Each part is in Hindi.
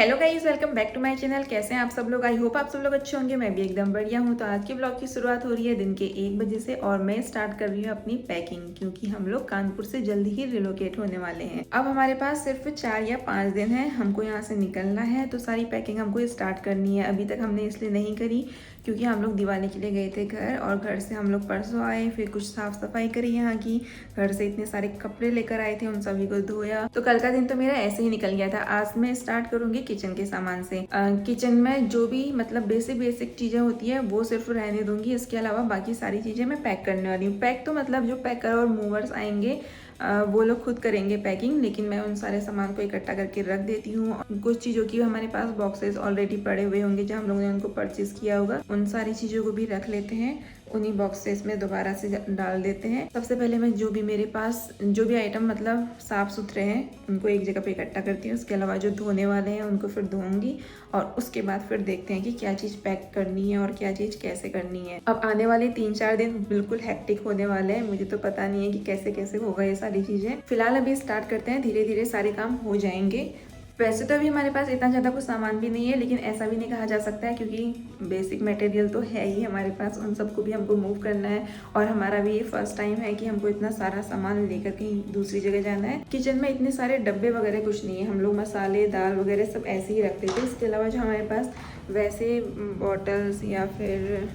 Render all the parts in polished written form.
Hello guys, welcome back to my channel. कैसे हैं आप सब लोग? आई होप आप सब लोग अच्छे होंगे। मैं भी एकदम बढ़िया हूं। तो आज के ब्लॉग की शुरुआत हो रही है दिन के 1 बजे से और मैं स्टार्ट कर रही हूं अपनी पैकिंग, क्योंकि हम लोग कानपुर से जल्दी ही रिलोकेट होने वाले हैं। अब हमारे पास सिर्फ 4 या 5 दिन है, हमको यहाँ से निकलना है। तो सारी पैकिंग हमको स्टार्ट करनी है। अभी तक हमने इसलिए नहीं करी क्योंकि हम लोग दिवाली के लिए गए थे घर, और घर से हम लोग परसों आए, फिर कुछ साफ सफाई करी यहाँ की। घर से इतने सारे कपड़े लेकर आए थे, उन सभी को धोया। तो कल का दिन तो मेरा ऐसे ही निकल गया था। आज मैं स्टार्ट करूंगी किचन के सामान से। किचन में जो भी मतलब बेसिक चीजें होती है वो सिर्फ रहने दूंगी। इसके अलावा बाकी सारी चीजें मैं पैक करने वाली हूँ। पैक तो मतलब जो पैकर और मूवर्स आएंगे वो लोग खुद करेंगे पैकिंग, लेकिन मैं उन सारे सामान को इकट्ठा करके रख देती हूँ। कुछ चीज़ों की हमारे पास बॉक्सेस ऑलरेडी पड़े हुए होंगे जो हम लोगों ने उनको परचेज किया होगा, उन सारी चीज़ों को भी रख लेते हैं। उन्हीं बॉक्सेस में दोबारा से डाल देते हैं। सबसे पहले मैं जो भी मेरे पास जो भी आइटम मतलब साफ सुथरे हैं उनको एक जगह पे इकट्ठा करती हूँ। उसके अलावा जो धोने वाले हैं उनको फिर धोऊंगी, और उसके बाद फिर देखते हैं कि क्या चीज़ पैक करनी है और क्या चीज़ कैसे करनी है। अब आने वाले 3-4 दिन बिल्कुल हेक्टिक होने वाले हैं। मुझे तो पता नहीं है कि कैसे कैसे होगा ये सारी चीज़ें। फिलहाल अभी स्टार्ट करते हैं, धीरे धीरे सारे काम हो जाएंगे। वैसे तो अभी हमारे पास इतना ज़्यादा कुछ सामान भी नहीं है, लेकिन ऐसा भी नहीं कहा जा सकता है क्योंकि बेसिक मटेरियल तो है ही हमारे पास, उन सबको भी हमको मूव करना है। और हमारा भी ये फर्स्ट टाइम है कि हमको इतना सारा सामान लेकर कहीं दूसरी जगह जाना है। किचन में इतने सारे डब्बे वगैरह कुछ नहीं है। हम लोग मसाले दाल वगैरह सब ऐसे ही रखते थे। इसके अलावा जो हमारे पास वैसे बॉटल्स या फिर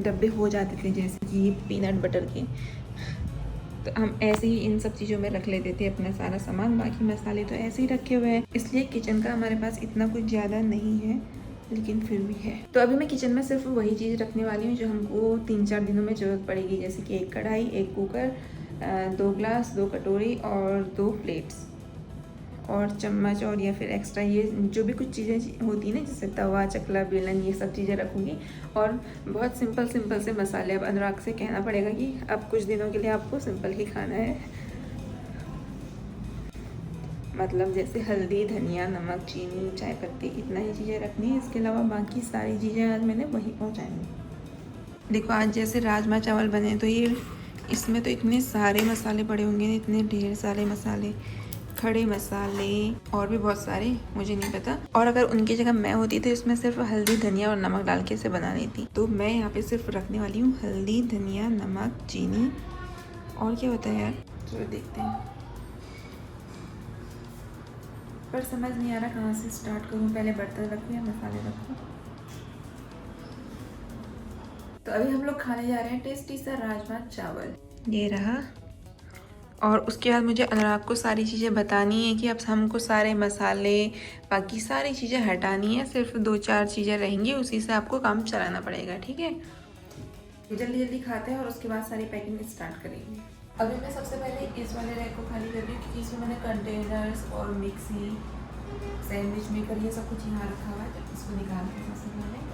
डब्बे हो जाते थे, जैसे कि पीनट बटर के, तो हम ऐसे ही इन सब चीज़ों में रख लेते थे अपना सारा सामान। बाकी मसाले तो ऐसे ही रखे हुए हैं, इसलिए किचन का हमारे पास इतना कुछ ज़्यादा नहीं है, लेकिन फिर भी है। तो अभी मैं किचन में सिर्फ वही चीज़ रखने वाली हूँ जो हमको 3-4 दिनों में ज़रूरत पड़ेगी, जैसे कि एक कढ़ाई, एक कुकर, 2 ग्लास, 2 कटोरी और 2 प्लेट्स और चम्मच, और या फिर एक्स्ट्रा ये जो भी कुछ चीज़ें होती हैं ना, जैसे तवा, चकला, बेलन, ये सब चीज़ें रखूँगी। और बहुत सिंपल से मसाले। अब अनुराग से कहना पड़ेगा कि अब कुछ दिनों के लिए आपको सिंपल ही खाना है, मतलब जैसे हल्दी, धनिया, नमक, चीनी, चाय पत्ती, इतना ही चीज़ें रखनी है। इसके अलावा बाकी सारी चीज़ें आज मैंने वहीं पहुँचाएंगी। देखो आज जैसे राजमा चावल बने, तो ये इसमें तो इतने सारे मसाले पड़े होंगे, इतने ढेर सारे मसाले, खड़े मसाले और भी बहुत सारे, मुझे नहीं पता। और अगर उनकी जगह मैं होती तो इसमें सिर्फ हल्दी, धनिया और नमक डाल के इसे बना लेती। तो मैं यहाँ पे सिर्फ रखने वाली हूँ हल्दी, धनिया, नमक, चीनी, और क्या होता है यार, चलो देखते हैं। पर समझ नहीं आ रहा कहाँ से स्टार्ट करूँ, पहले बर्तन रखूँ या मसाले रखूँ। तो अभी हम लोग खाने जा रहे हैं टेस्टी सा राजमा चावल। ये रहा। और उसके बाद मुझे अनुराग को सारी चीज़ें बतानी है कि अब हमको सारे मसाले, बाकी सारी चीज़ें हटानी है। सिर्फ 2-4 चीज़ें रहेंगी, उसी से आपको काम चलाना पड़ेगा, ठीक है। जल्दी जल्दी खाते हैं और उसके बाद सारी पैकिंग स्टार्ट करेंगे। अभी मैं सबसे पहले इस वाले रैक को खाली कर रही हूँ, क्योंकि इसमें मैंने कंटेनर्स और मिक्सी, सैंडविच मेकर, ये सब कुछ यहाँ रखा हुआ है। तो इसको निकालते हैं सबसे पहले।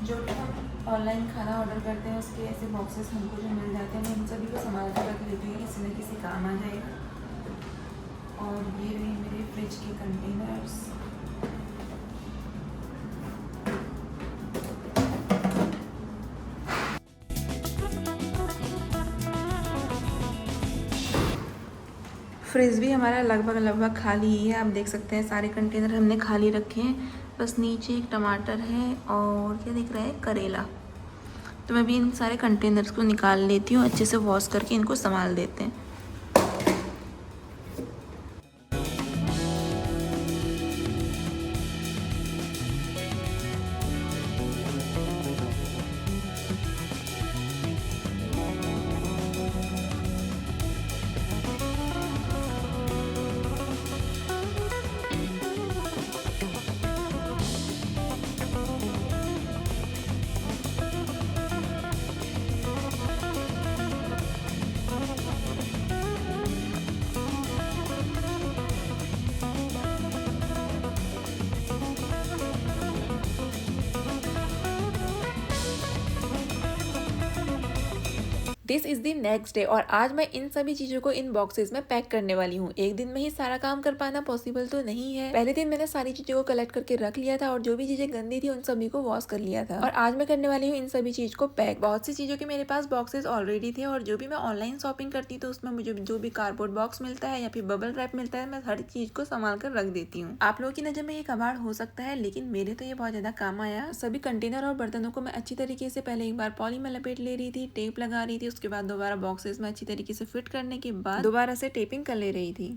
जो भी हम ऑनलाइन खाना ऑर्डर करते हैं उसके ऐसे बॉक्सेस हमको जो मिल जाते हैं, मैं इन सभी को संभाल कर रख लेती हूँ, किसी न किसी काम आ जाएगा। और ये रही मेरे फ्रिज के कंटेनर्स। फ्रिज भी हमारा लगभग खाली ही है। आप देख सकते हैं सारे कंटेनर हमने खाली रखे हैं। बस नीचे एक टमाटर है और क्या दिख रहा है, करेला। तो मैं भी इन सारे कंटेनर्स को निकाल लेती हूँ, अच्छे से वॉश करके इनको संभाल देते हैं। This is the next day और आज मैं इन सभी चीजों को इन बॉक्सेस में पैक करने वाली हूँ। एक दिन में ही सारा काम कर पाना पॉसिबल तो नहीं है। पहले दिन मैंने सारी चीजों को कलेक्ट करके रख लिया था और जो भी चीजें गंदी थी उन सभी को वॉश कर लिया था और आज मैं करने वाली हूँ इन सभी चीज को पैक। बहुत सी चीजों के मेरे पास बॉक्सेस ऑलरेडी थे और जो भी मैं ऑनलाइन शॉपिंग करती तो उसमें मुझे जो भी कार्डबोर्ड बॉक्स मिलता है या फिर बबल रैप मिलता है मैं हर चीज को संभाल कर रख देती हूँ। आप लोगों की नजर में ये कबाड़ हो सकता है लेकिन मेरे तो ये बहुत ज्यादा काम आया। सभी कंटेनर और बर्तनों को मैं अच्छी तरीके से पहले एक बार पॉली में लपेट ले रही थी, टेप लगा रही थी, उसके बाद दोबारा बॉक्सेस में अच्छी तरीके से फिट करने के बाद दोबारा से टेपिंग कर ले रही थी।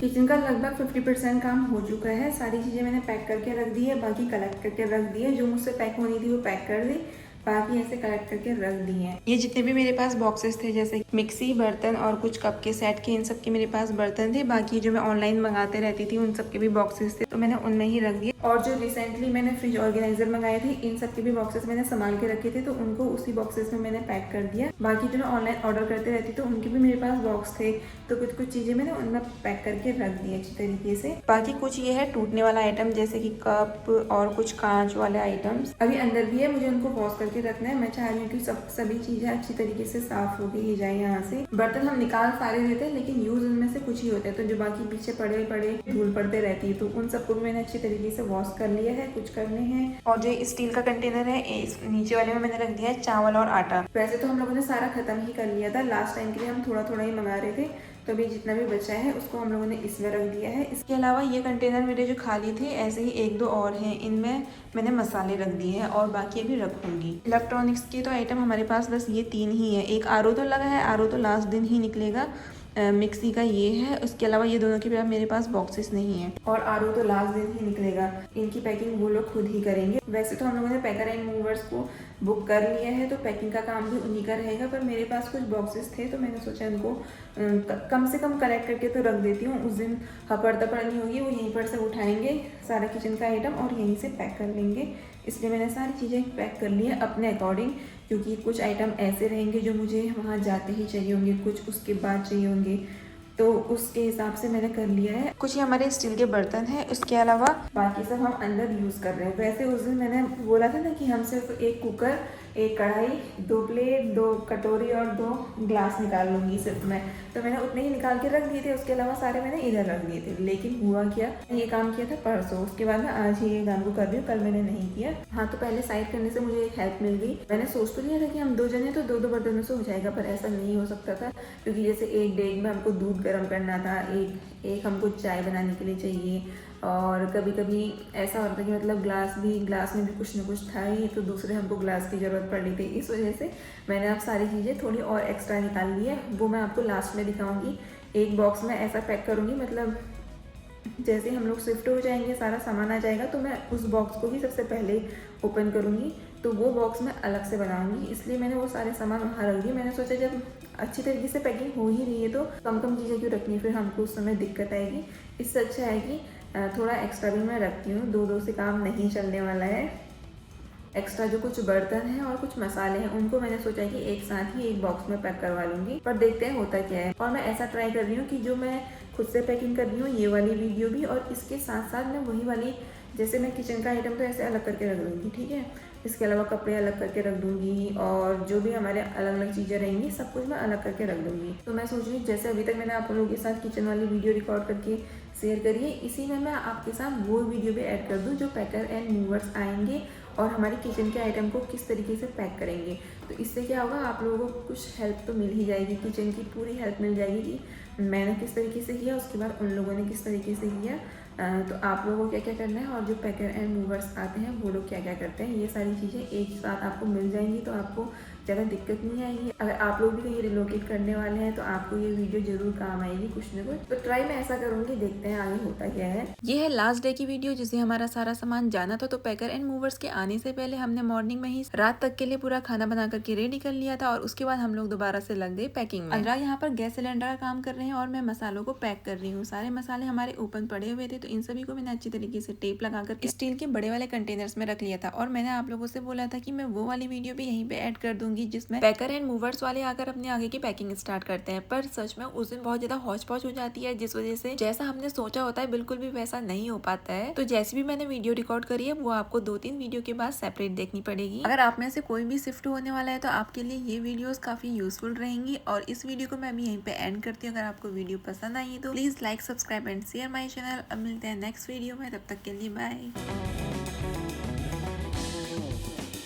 किचन का लगभग 50% काम हो चुका है। सारी चीज़ें मैंने पैक करके रख दी है, बाकी कलेक्ट करके रख दी है। जो मुझसे पैक होनी थी वो पैक कर दी, बाकी ऐसे कलेक्ट करके रख दी हैं। ये जितने भी मेरे पास बॉक्सेस थे जैसे मिक्सी बर्तन और कुछ कप के सेट के, इन सब के मेरे पास बर्तन थे। बाकी जो मैं ऑनलाइन मंगाते रहती थी उन सब के भी बॉक्सेस थे तो मैंने उनमें ही रख दिए। और जो रिसेंटली मैंने फ्रिज ऑर्गेनाइजर मंगाए थे इन सब के भी बॉक्सेस मैंने संभाल के रखे थे तो उनको उसी बॉक्सेस में मैंने पैक कर दिया। बाकी जो मैं ऑनलाइन ऑर्डर करते रहती तो उनके भी मेरे पास बॉक्स थे तो कुछ कुछ चीजें मैंने उनमें पैक करके रख दी अच्छी तरीके से। बाकी कुछ ये है टूटने वाला आइटम जैसे कि कप और कुछ कांच वाले आइटम्स अभी अंदर भी है, मुझे उनको वॉश करके रखना है। मैं चाह रही हूँ कि सभी चीजें अच्छी तरीके से साफ होके ही जाए यहाँ से। बर्तन हम निकाल सारे देते हैं लेकिन यूज उनमें से कुछ ही होते हैं तो जो बाकी पीछे पड़े पड़े धूल पड़ते रहती है तो उन सबको भी मैंने अच्छी तरीके से वॉश कर लिया है, कुछ करने हैं। और जो स्टील का कंटेनर है इस नीचे वाले में मैंने रख दिया है चावल और आटा। वैसे तो हम लोगों ने सारा खत्म ही कर लिया था, लास्ट टाइम के लिए हम थोड़ा थोड़ा ही मंगा रहे थे तो अभी जितना भी बचा है उसको हम लोगों ने इसमें रख दिया है। इसके अलावा ये कंटेनर मेरे जो खाली थे ऐसे ही एक दो और हैं, इनमें मैंने मसाले रख दिए हैं और बाकी अभी रखूंगी। इलेक्ट्रॉनिक्स के तो आइटम हमारे पास बस ये 3 ही है। एक आरओ तो लगा है, आरओ तो लास्ट दिन ही निकलेगा। मिक्सी का ये है, उसके अलावा ये दोनों के मेरे पास बॉक्सेस नहीं है और आरओ तो लास्ट दिन ही निकलेगा। इनकी पैकिंग वो लोग खुद ही करेंगे। वैसे तो हम लोगों ने पैकर एंड मूवर्स को बुक कर लिया है तो पैकिंग का काम भी उन्हीं का रहेगा, पर मेरे पास कुछ बॉक्सेस थे तो मैंने सोचा इनको कम से कम कलेक्ट करके तो रख देती हूँ। उस दिन हपड़ तपड़ नहीं होगी, वो यहीं पर से उठाएंगे सारा किचन का आइटम और यहीं से पैक कर लेंगे। इसलिए मैंने सारी चीज़ें पैक कर ली है अपने अकॉर्डिंग, क्योंकि कुछ आइटम ऐसे रहेंगे जो मुझे वहाँ जाते ही चाहिए होंगे, कुछ उसके बाद चाहिए होंगे तो उसके हिसाब से मैंने कर लिया है। कुछ ही हमारे स्टील के बर्तन हैं, उसके अलावा बाकी सब हम अंदर यूज़ कर रहे हैं। वैसे उस दिन मैंने बोला था ना कि हम सिर्फ एक कुकर, एक कढ़ाई, 2 प्लेट, 2 कटोरी और 2 ग्लास निकाल लूँगी सिर्फ मैं, तो मैंने उतने ही निकाल के रख दिए थे। उसके अलावा सारे मैंने इधर रख दिए थे। लेकिन हुआ क्या, ये काम किया था परसों, उसके बाद मैं आज ही ये काम को कर रही हूँ, कल मैंने नहीं किया। हाँ, तो पहले साइड करने से मुझे एक हेल्प मिल गई। मैंने सोच तो लिया था कि हम 2 जने तो 2-2 बर्तनों से हो जाएगा, पर ऐसा नहीं हो सकता था क्योंकि जैसे एक डेग में हमको दूध गर्म करना था, एक हमको चाय बनाने के लिए चाहिए और कभी कभी ऐसा होता है कि मतलब ग्लास में भी कुछ ना कुछ था ही तो दूसरे हमको ग्लास की ज़रूरत पड़ रही थी। इस वजह से मैंने अब सारी चीज़ें थोड़ी और एक्स्ट्रा निकाल ली है, वो मैं आपको लास्ट में दिखाऊंगी। एक बॉक्स में ऐसा पैक करूँगी, मतलब जैसे हम लोग शिफ्ट हो जाएंगे सारा सामान आ जाएगा तो मैं उस बॉक्स को ही सबसे पहले ओपन करूँगी, तो वो बॉक्स मैं अलग से बनाऊँगी। इसलिए मैंने वो सारे सामान वहाँ रख दिए। मैंने सोचा जब अच्छी तरीके से पैकिंग हो ही रही है तो कम कम चीज़ें क्यों रखनी, फिर हमको उस समय दिक्कत आएगी। इससे अच्छा है कि थोड़ा एक्स्ट्रा भी मैं रखती हूँ, 2-2 से काम नहीं चलने वाला है। एक्स्ट्रा जो कुछ बर्तन हैं और कुछ मसाले हैं उनको मैंने सोचा कि एक साथ ही एक बॉक्स में पैक करवा लूँगी, पर देखते हैं होता क्या है। और मैं ऐसा ट्राई कर रही हूँ कि जो मैं खुद से पैकिंग कर रही हूँ ये वाली वीडियो भी, और इसके साथ साथ मैं वही वाली जैसे मैं किचन का आइटम तो ऐसे अलग करके रख दूँगी, ठीक है। इसके अलावा कपड़े अलग करके रख दूँगी और जो भी हमारे अलग अलग चीज़ें रहेंगी सब कुछ मैं अलग करके रख दूँगी। तो मैं सोच रही हूँ जैसे अभी तक मैंने आप लोगों के साथ किचन वाली वीडियो रिकॉर्ड करके शेयर करी है, इसी में मैं आपके साथ वो वीडियो भी ऐड कर दूँ जो पैकर एंड मूवर्स आएंगे और हमारी किचन के आइटम को किस तरीके से पैक करेंगे। तो इससे क्या होगा, आप लोगों को कुछ हेल्प तो मिल ही जाएगी, किचन की पूरी हेल्प मिल जाएगी कि मैंने किस तरीके से किया, उसके बाद उन लोगों ने किस तरीके से किया। तो आप लोगों को क्या क्या करना है और जो पैकर एंड मूवर्स आते हैं वो लोग क्या क्या करते हैं, ये सारी चीज़ें एक साथ आपको मिल जाएंगी, तो आपको ज़्यादा दिक्कत नहीं आएगी। अगर आप लोग भी कहीं रिलोकेट करने वाले हैं तो आपको ये वीडियो जरूर काम आएगी कुछ न कुछ। तो ट्राई मैं ऐसा करूँगी, देखते हैं आगे होता क्या है। ये है लास्ट डे की वीडियो जिसे हमारा सारा सामान जाना था। तो पैकर एंड मूवर्स के आने से पहले हमने मॉर्निंग में ही रात तक के लिए पूरा खाना बना करके रेडी कर लिया था और उसके बाद हम लोग दोबारा से लग गए पैकिंग में। अनुराग यहाँ पर गैस सिलेंडर का काम कर रहे हैं और मैं मसालों को पैक कर रही हूँ। सारे मसाले हमारे ओपन पड़े हुए थे तो इन सभी को मैंने अच्छी तरीके से टेप लगाकर स्टील के बड़े वाले कंटेनर्स में रख लिया था। और मैंने आप लोगों से बोला था कि मैं वो वाली वीडियो भी यहीं पे ऐड कर दूंगी जिसमें पैकर एंड मूवर्स वाले आकर अपने आगे की पैकिंग स्टार्ट करते हैं। पर सच में उस दिन बहुत ज्यादा हौच पौच हो जाती है, जिस वजह से जैसा हमने सोचा होता है बिल्कुल भी वैसा नहीं हो पाता है। तो जैसी भी मैंने वीडियो रिकॉर्ड करी है वो आपको 2-3 वीडियो के बाद सेपरेट देखनी पड़ेगी। अगर आप में से कोई भी शिफ्ट होने वाला है तो आपके लिए ये वीडियोस काफी यूजफुल रहेंगी। और इस वीडियो को मैं अभी यहीं पे एंड करती हूँ। अगर आपको वीडियो पसंद आई तो please like, subscribe and share my channel. अब मिलते हैं नेक्स्ट वीडियो में, तब तक के लिए बाय।